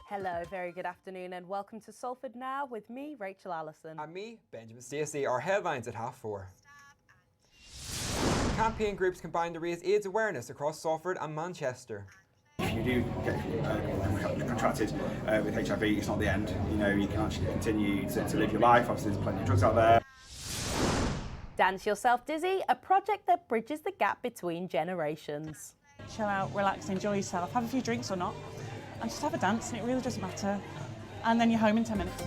Hello, very good afternoon and welcome to Salford Now with me, Rachel Allison. And me, Benjamin Stacey. Our headlines at 4:30. Campaign groups combine to raise AIDS awareness across Salford and Manchester. If you do get contracted with HIV, it's not the end. You know, you can actually continue to live your life. Obviously, there's plenty of drugs out there. Dance Yourself Dizzy, a project that bridges the gap between generations. Chill out, relax, enjoy yourself, have a few drinks or not, and just have a dance, and it really doesn't matter. And then you're home in 10 minutes.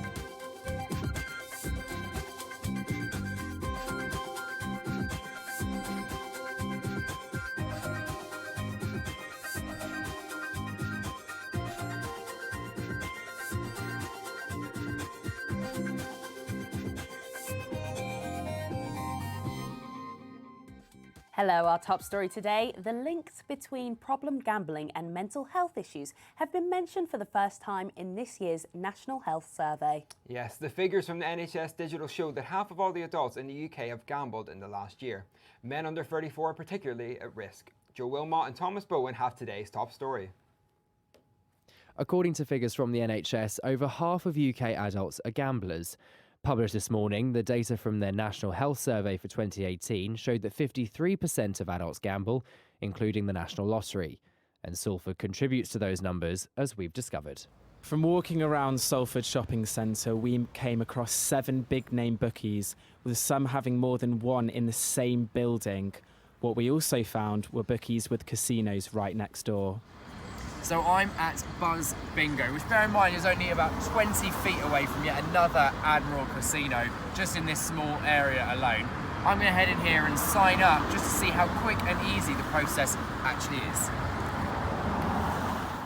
Hello, our top story today. The links between problem gambling and mental health issues have been mentioned for the first time in this year's National Health Survey. Yes, the figures from the NHS Digital show that half of all the adults in the UK have gambled in the last year. Men under 34 are particularly at risk. Joe Wilmot and Thomas Bowen have today's top story. According to figures from the NHS, over half of UK adults are gamblers. Published this morning, the data from their National Health Survey for 2018 showed that 53% of adults gamble, including the National Lottery. And Salford contributes to those numbers, as we've discovered. From walking around Salford Shopping Centre, we came across 7 big-name bookies, with some having more than one in the same building. What we also found were bookies with casinos right next door. So I'm at Buzz Bingo, which bear in mind is only about 20 feet away from yet another Admiral casino, just in this small area alone. I'm going to head in here and sign up just to see how quick and easy the process actually is.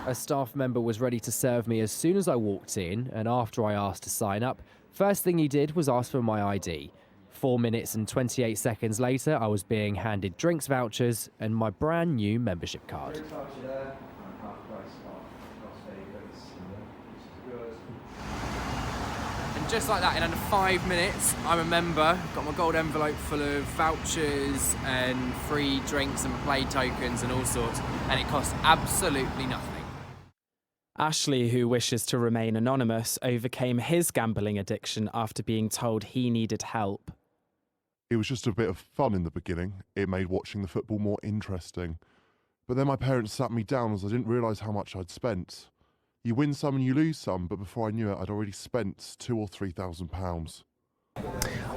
A staff member was ready to serve me as soon as I walked in, and after I asked to sign up, first thing he did was ask for my ID. 4 minutes and 28 seconds later, I was being handed drinks vouchers and my brand new membership card. Just like that, in under 5 minutes, I'm a member, got my gold envelope full of vouchers and free drinks and play tokens and all sorts, and it costs absolutely nothing. Ashley, who wishes to remain anonymous, overcame his gambling addiction after being told he needed help. It was just a bit of fun in the beginning. It made watching the football more interesting. But then my parents sat me down as I didn't realise how much I'd spent. You win some and you lose some, but before I knew it, I'd already spent £2,000 or £3,000.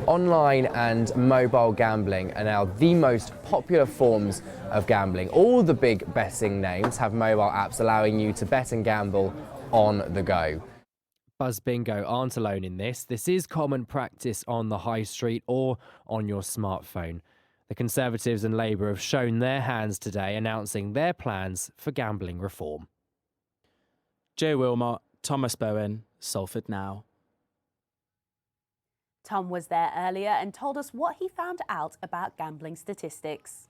Online and mobile gambling are now the most popular forms of gambling. All the big betting names have mobile apps allowing you to bet and gamble on the go. Buzz Bingo aren't alone in this. This is common practice on the high street or on your smartphone. The Conservatives and Labour have shown their hands today, announcing their plans for gambling reform. Joe Wilmot, Thomas Bowen, Salford Now. Tom was there earlier and told us what he found out about gambling statistics.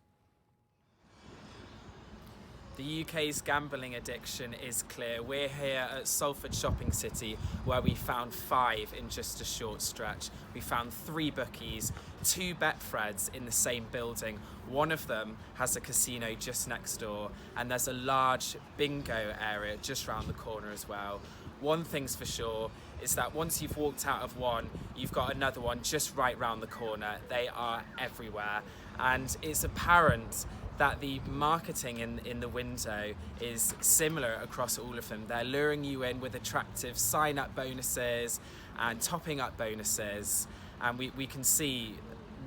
The UK's gambling addiction is clear. We're here at Salford Shopping City, where we found 5 in just a short stretch. We found 3 bookies, 2 Betfreds in the same building. One of them has a casino just next door, and there's a large bingo area just round the corner as well. One thing's for sure is that once you've walked out of one, you've got another one just right round the corner. They are everywhere, and it's apparent that the marketing in the window is similar across all of them. They're luring you in with attractive sign-up bonuses and topping up bonuses, and we can see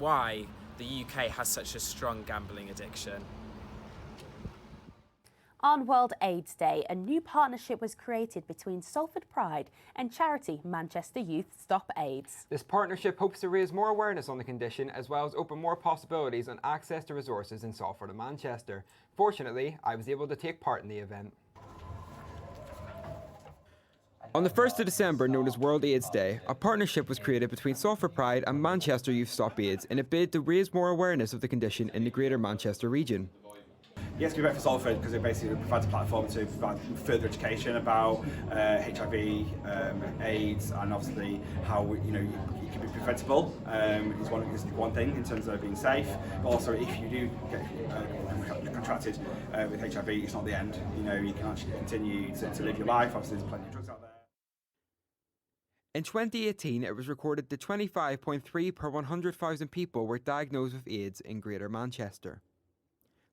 why the UK has such a strong gambling addiction. On World AIDS Day, a new partnership was created between Salford Pride and charity Manchester Youth Stop AIDS. This partnership hopes to raise more awareness on the condition as well as open more possibilities on access to resources in Salford and Manchester. Fortunately, I was able to take part in the event. On the 1st of December, known as World AIDS Day, a partnership was created between Salford Pride and Manchester Youth Stop AIDS in a bid to raise more awareness of the condition in the Greater Manchester region. Yeah, it's going to be better for Salford because it basically provides a platform to provide further education about HIV, AIDS, and obviously how it can be preventable. Is one thing in terms of being safe, but also if you do get contracted with HIV, it's not the end. You can actually continue to live your life. Obviously, there's plenty of drugs out there. In 2018, it was recorded that 25.3 per 100,000 people were diagnosed with AIDS in Greater Manchester,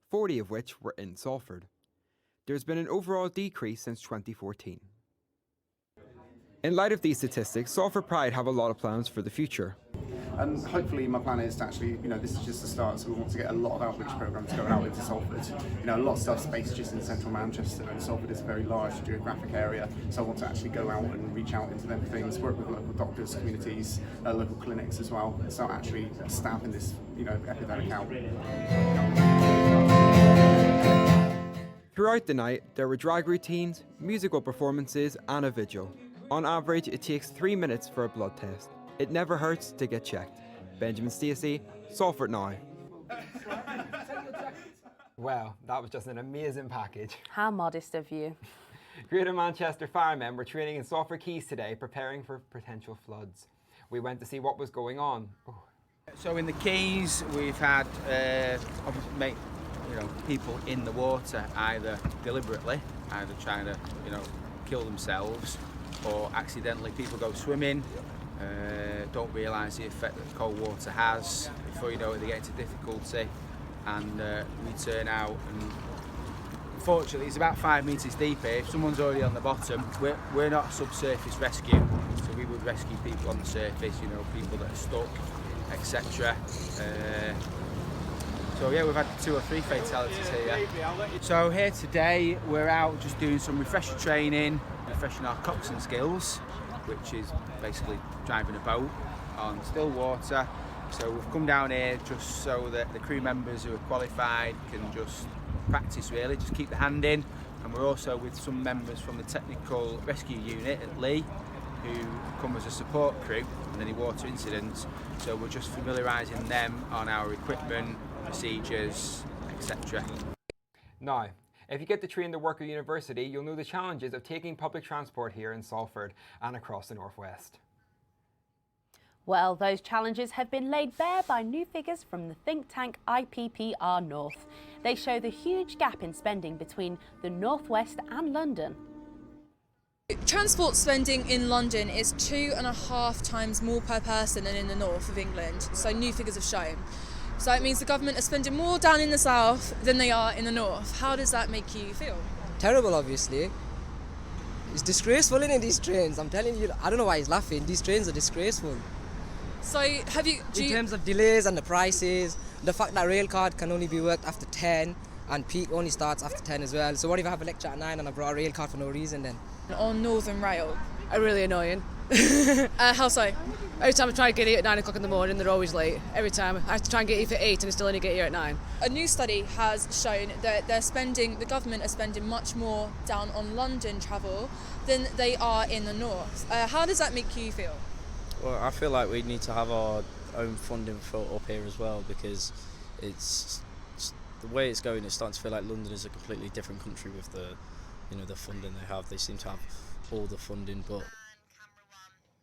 40 of which were in Salford. There's been an overall decrease since 2014. In light of these statistics, Salford Pride have a lot of plans for the future. And hopefully my plan is to actually, this is just the start, so we want to get a lot of outreach programs going out into Salford. A lot of stuff's based just in central Manchester, and Salford is a very large geographic area, so I want to actually go out and reach out into them things, work with local doctors, communities, local clinics as well, and start actually stamping this, epidemic out. Throughout the night, there were drag routines, musical performances, and a vigil. On average, it takes 3 minutes for a blood test. It never hurts to get checked. Benjamin Stacey, Salford Now. Well, that was just an amazing package. How modest of you. Greater Manchester firemen were training in Salford Quays today, preparing for potential floods. We went to see what was going on. So in the Quays, we've had people in the water, either deliberately, either trying to kill themselves, or accidentally people go swimming, don't realise the effect that cold water has. Before you know it, they get into difficulty, and we turn out, and unfortunately it's about 5 metres deep here. If someone's already on the bottom, we're not subsurface rescue, so we would rescue people on the surface, people that are stuck, etc. So yeah, we've had 2 or 3 fatalities here. So here today, we're out just doing some refresher training, refreshing our coxswain skills, which is basically driving a boat on still water. So we've come down here just so that the crew members who are qualified can just practice really, just keep the hand in. And we're also with some members from the technical rescue unit at Lee, who come as a support crew in any water incidents. So we're just familiarising them on our equipment, procedures, etc. Now, if you get to train the Worker University, you'll know the challenges of taking public transport here in Salford and across the northwest. Well, those challenges have been laid bare by new figures from the think tank IPPR North. They show the huge gap in spending between the northwest and London. Transport spending in London is 2.5 times more per person than in the north of England, so new figures have shown. So it means the government are spending more down in the south than they are in the north. How does that make you feel? Terrible, obviously. It's disgraceful in these trains. I'm telling you, I don't know why he's laughing. These trains are disgraceful. So have you... In terms of delays and the prices, the fact that rail card can only be worked after 10 and peak only starts after 10 as well. So what if I have a lecture at 9 and I brought a rail card for no reason then? On Northern Rail? Are really annoying. How so? Every time I try and get here at 9 o'clock in the morning, they're always late. Every time. I have to try and get here for 8 and I still only get here at 9. A new study has shown that the government are spending much more down on London travel than they are in the north. How does that make you feel? Well, I feel like we need to have our own funding for up here as well, because it's the way it's going, it's starting to feel like London is a completely different country with the funding they have. They seem to have all the funding, but...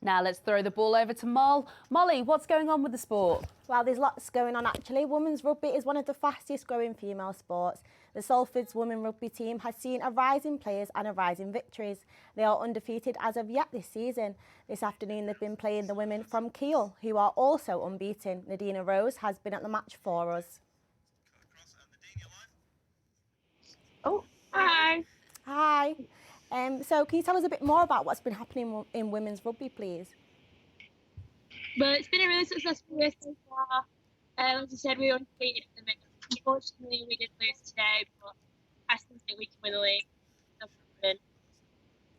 Now let's throw the ball over to Molly, what's going on with the sport? Well, there's lots going on actually. Women's rugby is one of the fastest growing female sports. The Salford's women rugby team has seen a rise in players and a rise in victories. They are undefeated as of yet this season. This afternoon they've been playing the women from Kiel, who are also unbeaten. Nadina Rose has been at the match for us. Oh, hi. Hi. So can you tell us a bit more about what's been happening in women's rugby, please? Well, it's been a really successful year so far. As I said, we were undefeated at the minute. Unfortunately, we did lose today, but I still think we can win the league.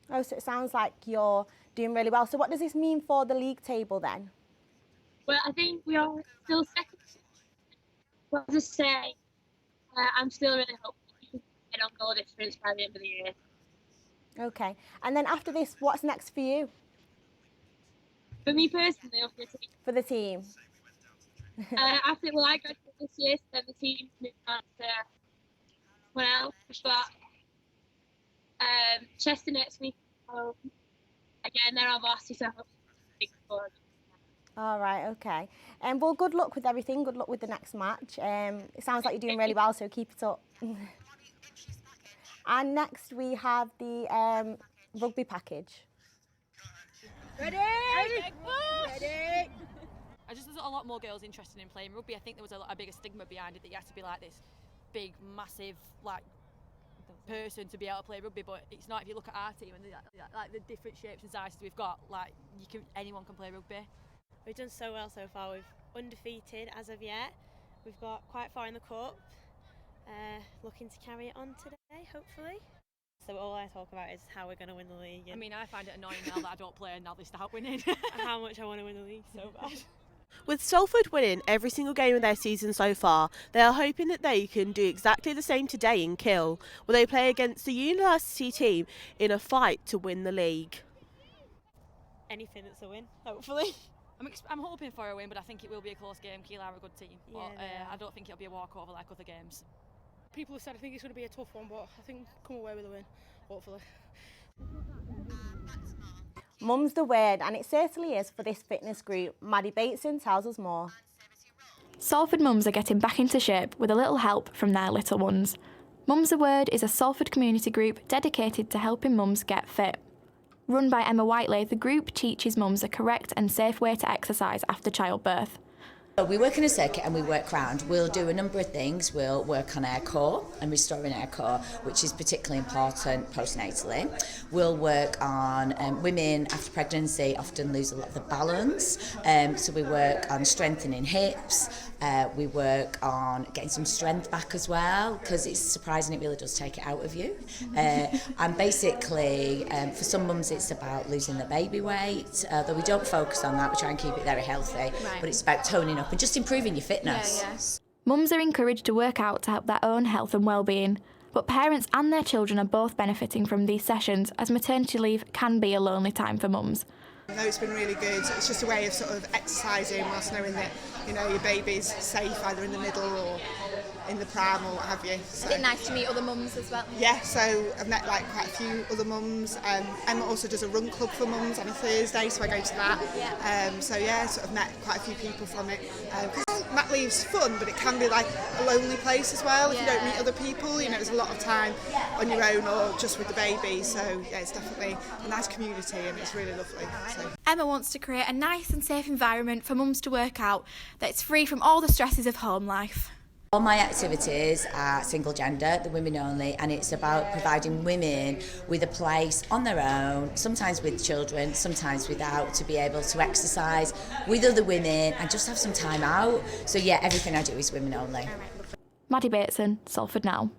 Oh, so it sounds like you're doing really well. So what does this mean for the league table then? Well, I think we are still second. But as I say, I'm still really hopeful we can get on goal difference by the end of the year. Okay. And then after this, what's next for you? For me personally, or for the team? For the team. I graduated this year, so the team moved on to What else? We've got Chester next week. So, again, they're our varsity, so big fun. All right, okay. Well, good luck with everything. Good luck with the next match. It sounds like you're doing really well, so keep it up. And next we have the rugby package. Ready? Ready? There's a lot more girls interested in playing rugby. I think there was a bigger stigma behind it that you had to be like this big, massive, like person to be able to play rugby. But it's not. If you look at our team and the different shapes and sizes we've got, like anyone can play rugby. We've done so well so far. We've undefeated as of yet. We've got quite far in the cup. Looking to carry it on today, hopefully. So all I talk about is how we're going to win the league. I mean, I find it annoying now that I don't play and now they start winning. How much I want to win the league so bad. With Salford winning every single game of their season so far, they are hoping that they can do exactly the same today in Kill, where they play against the university team in a fight to win the league. Anything that's a win, hopefully. I'm hoping for a win, but I think it will be a close game. Kiel are a good team, but Yeah, I don't think it'll be a walkover like other games. People have said I think it's going to be a tough one, but I think come away with a win, hopefully. Mum's the word, and it certainly is for this fitness group. Maddie Bateson tells us more. Salford mums are getting back into shape with a little help from their little ones. Mum's the Word is a Salford community group dedicated to helping mums get fit. Run by Emma Whiteley, the group teaches mums a correct and safe way to exercise after childbirth. We work in a circuit and we work round. We'll do a number of things. We'll work on our core and restoring our core, which is particularly important postnatally. We'll work on women after pregnancy often lose a lot of the balance, so we work on strengthening hips. We work on getting some strength back as well, because it's surprising, it really does take it out of you. And basically, for some mums it's about losing the baby weight, though we don't focus on that, we try and keep it very healthy, but it's about toning up and just improving your fitness. Mums are encouraged to work out to help their own health and well-being, but parents and their children are both benefiting from these sessions, as maternity leave can be a lonely time for mums. No, it's been really good. It's just a way of sort of exercising whilst knowing that, you know, your baby's safe either in the middle or in the pram or what have you. So, is it nice to meet other mums as well? Yeah, so I've met like quite a few other mums. Emma also does a run club for mums on a Thursday, so I go to that. So yeah, sort of met quite a few people from it. Mat leave's fun, but it can be like a lonely place as well if you don't meet other people. You know, there's a lot of time on your own or just with the baby. So yeah, it's definitely a nice community and it's really lovely. So. Emma wants to create a nice and safe environment for mums to work out that's free from all the stresses of home life. All my activities are single gender, the women only, and it's about providing women with a place on their own, sometimes with children, sometimes without, to be able to exercise with other women and just have some time out. So yeah, everything I do is women only. Maddie Bateson, Salford Now.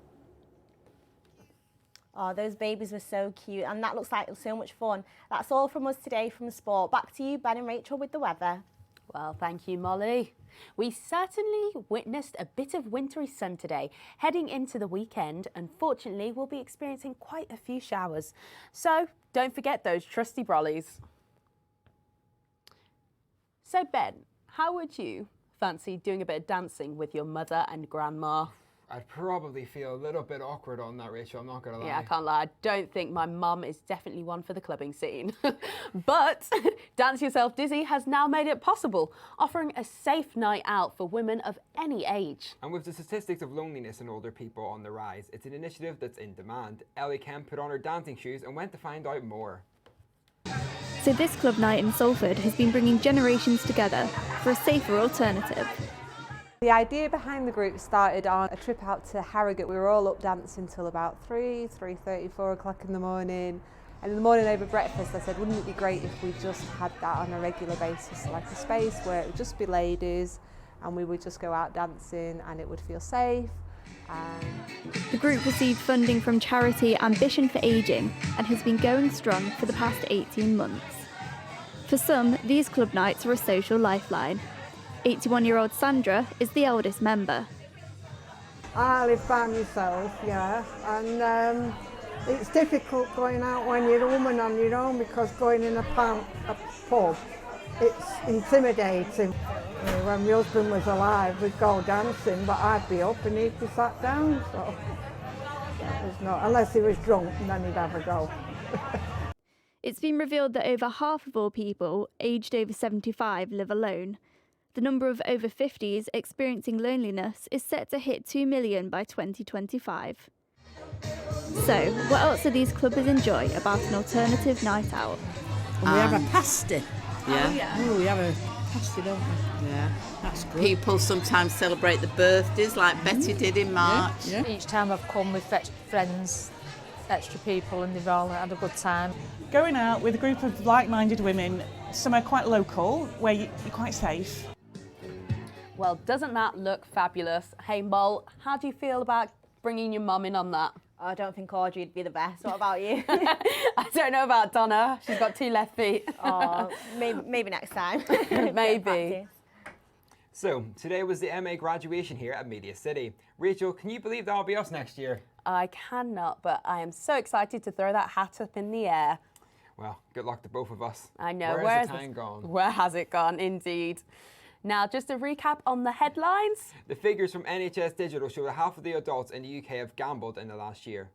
Oh, those babies were so cute, and that looks like so much fun. That's all from us today from Sport. Back to you, Ben and Rachel, with the weather. Well, thank you, Molly. We certainly witnessed a bit of wintry sun today. Heading into the weekend, unfortunately, we'll be experiencing quite a few showers. So don't forget those trusty brollies. So Ben, how would you fancy doing a bit of dancing with your mother and grandma? I'd probably feel a little bit awkward on that, Rachel, I'm not going to lie. Yeah, I can't lie. I don't think my mum is definitely one for the clubbing scene. But Dance Yourself Dizzy has now made it possible, offering a safe night out for women of any age. And with the statistics of loneliness in older people on the rise, it's an initiative that's in demand. Ellie Kemp put on her dancing shoes and went to find out more. So this club night in Salford has been bringing generations together for a safer alternative. The idea behind the group started on a trip out to Harrogate. We were all up dancing till about 3:30, 4 o'clock in the morning. And in the morning over breakfast I said, wouldn't it be great if we just had that on a regular basis, like a space where it would just be ladies and we would just go out dancing and it would feel safe. The group received funding from charity Ambition for Ageing and has been going strong for the past 18 months. For some, these club nights are a social lifeline. 81-year-old Sandra is the eldest member. I live by myself, yeah, and it's difficult going out when you're a woman on your own because going in a pub, it's intimidating. When my husband was alive, we'd go dancing, but I'd be up and he'd be sat down. So There's not, unless he was drunk and then he'd have a go. It's been revealed that over half of all people aged over 75 live alone. The number of over 50s experiencing loneliness is set to hit 2 million by 2025. So, what else do these clubbers enjoy about an alternative night out? We have a pasty. Yeah. Oh, yeah. Oh, we have a pasty, don't we? Yeah. That's good. People sometimes celebrate the birthdays like Betty did in March. Yeah. Each time I've come, we've fetched friends, extra people, and they've all had a good time. Going out with a group of like-minded women, somewhere quite local, where you're quite safe. Well, doesn't that look fabulous? Hey, Mol, how do you feel about bringing your mum in on that? I don't think Audrey'd be the best. What about you? I don't know about Donna. She's got 2 left feet. Oh, maybe next time. Maybe. So, today was the MA graduation here at Media City. Rachel, can you believe that'll be us next year? I cannot, but I am so excited to throw that hat up in the air. Well, good luck to both of us. I know. Where has the time gone? Where has it gone, indeed? Now, just a recap on the headlines. The figures from NHS Digital show that half of the adults in the UK have gambled in the last year.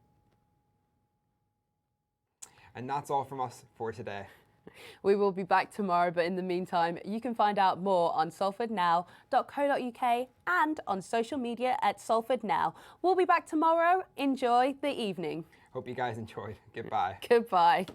And that's all from us for today. We will be back tomorrow, but in the meantime, you can find out more on salfordnow.co.uk and on social media at Salford Now. We'll be back tomorrow. Enjoy the evening. Hope you guys enjoyed. Goodbye. Goodbye.